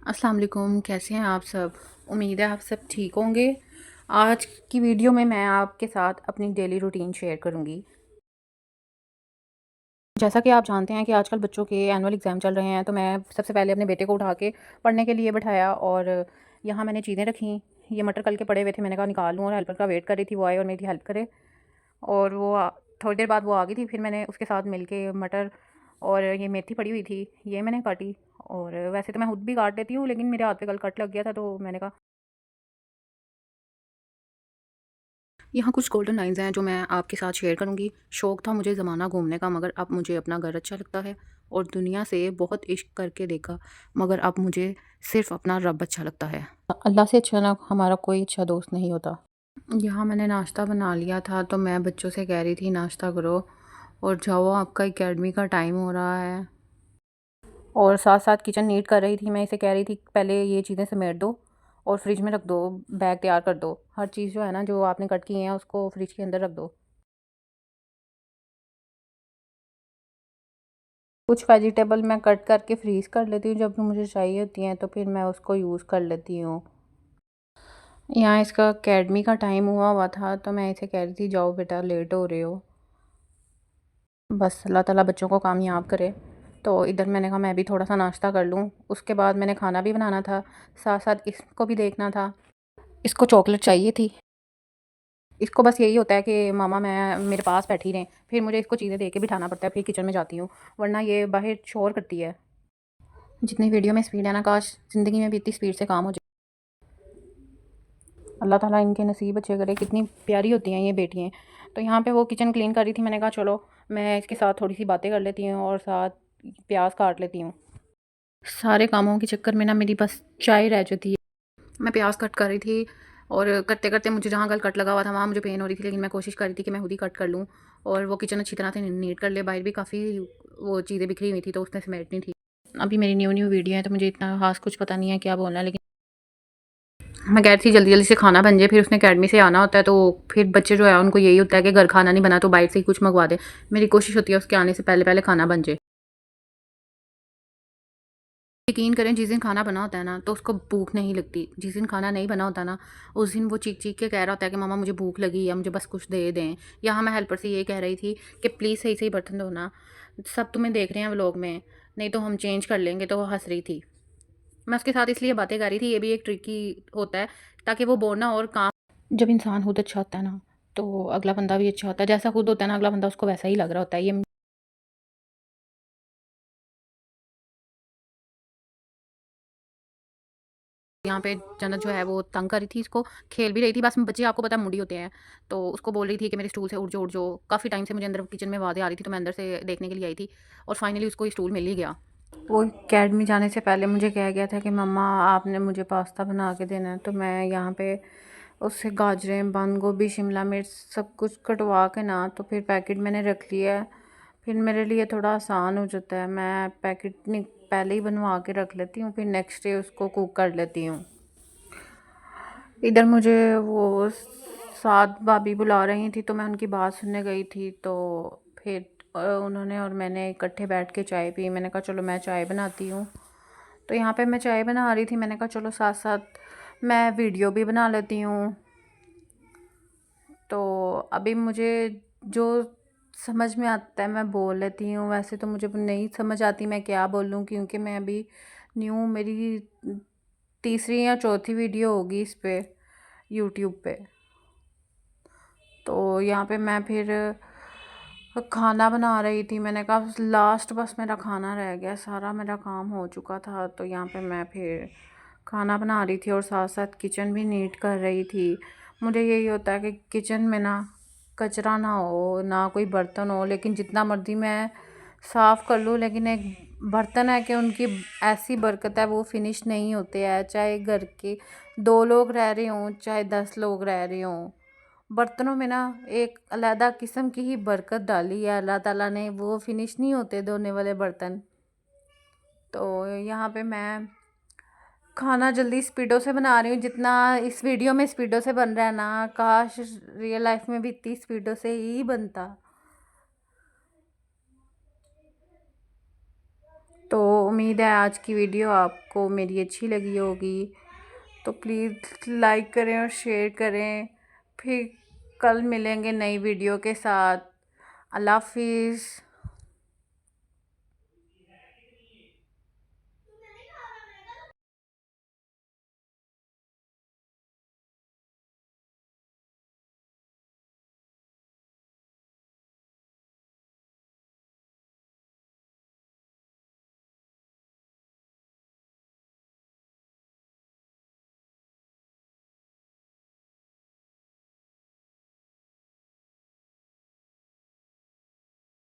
अस्सलाम वालेकुम, कैसे हैं आप सब? उम्मीद है आप सब ठीक होंगे। आज की वीडियो में मैं आपके साथ अपनी डेली रूटीन शेयर करूंगी। जैसा कि आप जानते हैं कि आजकल बच्चों के एनुअल एग्ज़ाम चल रहे हैं, तो मैं सबसे पहले अपने बेटे को उठा के पढ़ने के लिए बिठाया और यहाँ मैंने चीज़ें रखी। ये मटर कल के पड़े हुए थे, मैंने कहा निकाल लूँ और हेल्पर का वेट कर रही थी, वो आए और मेरी हेल्प करे। और थोड़ी देर बाद वो आ गई थी, फिर मैंने उसके साथ मिल के मटर और ये मेथी पड़ी हुई थी, ये मैंने काटी। और वैसे तो मैं खुद भी काट लेती हूँ, लेकिन मेरे हाथ पे कल कट लग गया था, तो मैंने कहा यहाँ कुछ गोल्डन लाइन्स हैं जो मैं आपके साथ शेयर करूँगी। शौक था मुझे ज़माना घूमने का, मगर अब मुझे अपना घर अच्छा लगता है। और दुनिया से बहुत इश्क करके देखा, मगर अब मुझे सिर्फ़ अपना रब अच्छा लगता है। अल्लाह से अच्छा ना हमारा कोई अच्छा दोस्त नहीं होता। यहाँ मैंने नाश्ता बना लिया था, तो मैं बच्चों से कह रही थी नाश्ता करो और जाओ, आपका एकेडमी का टाइम हो रहा है। और साथ-साथ किचन नीट कर रही थी। मैं इसे कह रही थी पहले ये चीज़ें समेट दो और फ्रिज में रख दो, बैग तैयार कर दो। हर चीज़ जो है ना, जो आपने कट की है उसको फ्रिज के अंदर रख दो। कुछ वेजिटेबल मैं कट करके फ्रीज़ कर लेती हूँ, जब मुझे चाहिए होती हैं तो फिर मैं उसको यूज़ कर लेती हूँ। यहाँ इसका अकेडमी का टाइम हुआ हुआ था, तो मैं इसे कह रही थी जाओ बेटा, लेट हो रहे हो। बस अल्लाह ताला बच्चों को कामयाब करे। तो इधर मैंने कहा मैं भी थोड़ा सा नाश्ता कर लूँ। उसके बाद मैंने खाना भी बनाना था, साथ साथ इसको भी देखना था। इसको चॉकलेट चाहिए थी। इसको बस यही होता है कि मामा मैं मेरे पास बैठी रहें, फिर मुझे इसको चीज़ें दे के बिठाना पड़ता है, फिर किचन में जाती हूँ, वरना ये बाहर शोर करती है। जितनी वीडियो में स्पीड है ना, काश ज़िंदगी में भी इतनी स्पीड से काम हो जाए। अल्लाह ताला इनके नसीब अच्छे करे, कितनी प्यारी होती हैं ये बेटियाँ। तो यहाँ पे वो किचन क्लीन कर रही थी, मैंने कहा चलो मैं इसके साथ थोड़ी सी बातें कर लेती हूँ और साथ प्याज काट लेती हूँ। सारे कामों के चक्कर में ना मेरी बस चाय रह जाती है। मैं प्याज कट कर रही थी और करते करते मुझे जहाँ गल कट लगा हुआ था वहाँ मुझे पेन हो रही थी, लेकिन मैं कोशिश कर रही थी कि मैं खुद ही कट कर लूँ और वो किचन अच्छी तरह से नीट कर ले। बाहर भी काफ़ी वो चीज़ें बिखरी हुई थी, तो उसमें समेटनी थी। अभी मेरी न्यू न्यू वीडियो है, तो मुझे इतना खास कुछ पता नहीं है क्या बोलना है, लेकिन मैं कह रही थी जल्दी जल्दी से खाना बन जाए, फिर उसने अकेडमी से आना होता है, तो फिर बच्चे जो है उनको यही होता है कि घर खाना नहीं बना तो बाहर से ही कुछ मंगवा दे। मेरी कोशिश होती है उसके आने से पहले पहले खाना बन जाए। यकीन करें, जिस दिन खाना बना होता है ना, तो उसको भूख नहीं लगती। जिस दिन खाना नहीं बना होता ना, उस दिन वो चीख चीख के कह रहा होता है कि मामा मुझे भूख लगी या मुझे बस कुछ दे दें। यहाँ मैं हेल्पर से ये कह रही थी कि प्लीज़ सही सही बर्तन धोना, सब तुम्हें देख रहे हैं व्लॉग में, नहीं तो हम चेंज कर लेंगे। तो वो हंस रही थी। मैं उसके साथ इसलिए बातें कर रही थी, ये भी एक ट्रिकी होता है, ताकि वो बोलना और काम। जब इंसान खुद अच्छा होता है ना, तो अगला बंदा भी अच्छा होता है। जैसा खुद होता है ना, अगला बंदा उसको वैसा ही लग रहा होता है। ये यहाँ पे जन्नत जो है वो तंग कर रही थी इसको, खेल भी रही थी। बस बच्चे आपको पता है मुड़ी होते हैं, तो उसको बोल रही थी कि मेरे स्टूल से उठ जाओ। काफ़ी टाइम से मुझे अंदर किचन में आवाज़ें आ रही थी, तो मैं अंदर से देखने के लिए आई थी और फाइनली उसको ये स्टूल मिल ही गया। वो अकेडमी जाने से पहले मुझे कह गया था कि मम्मा आपने मुझे पास्ता बना के देना है, तो मैं यहाँ पे उससे गाजरें, बंद गोभी, शिमला मिर्च सब कुछ कटवा के ना, तो फिर पैकेट मैंने रख लिया है। फिर मेरे लिए थोड़ा आसान हो जाता है, मैं पैकेट पहले ही बनवा के रख लेती हूँ, फिर नेक्स्ट डे उसको कुक कर लेती हूँ। इधर मुझे वो सात भाभी बुला रही थी, तो मैं उनकी बात सुनने गई थी। तो फिर उन्होंने और मैंने इकट्ठे बैठ के चाय पी। मैंने कहा चलो मैं चाय बनाती हूँ। तो यहाँ पे मैं चाय बना रही थी, मैंने कहा चलो साथ साथ मैं वीडियो भी बना लेती हूँ। तो अभी मुझे जो समझ में आता है मैं बोल लेती हूँ, वैसे तो मुझे नहीं समझ आती मैं क्या बोलूँ, क्योंकि मैं अभी न्यू, मेरी तीसरी या चौथी वीडियो होगी इस पे यूट्यूब पे। तो यहाँ पे मैं फिर खाना बना रही थी। मैंने कहा लास्ट बस मेरा खाना रह गया, सारा मेरा काम हो चुका था। तो यहाँ पे मैं फिर खाना बना रही थी और साथ साथ किचन भी नीट कर रही थी। मुझे यही होता है कि किचन में ना कचरा ना हो, ना कोई बर्तन हो, लेकिन जितना मर्ज़ी मैं साफ़ कर लूँ, लेकिन एक बर्तन है कि उनकी ऐसी बरकत है, वो फिनिश नहीं होते हैं। चाहे घर के 2 लोग रह रहे हों, चाहे 10 लोग रह रहे हों, बर्तनों में ना एक अलहदा किस्म की ही बरकत डाली है अल्लाह ताला ने, वो फिनिश नहीं होते धोने वाले बर्तन। तो यहाँ पे मैं खाना जल्दी स्पीडों से बना रही हूँ। जितना इस वीडियो में स्पीडों से बन रहा है ना, काश रियल लाइफ में भी इतनी स्पीडों से ही बनता। तो उम्मीद है आज की वीडियो आपको मेरी अच्छी लगी होगी, तो प्लीज़ लाइक करें और शेयर करें। फिर कल मिलेंगे नई वीडियो के साथ। अल्लाह हाफिज़।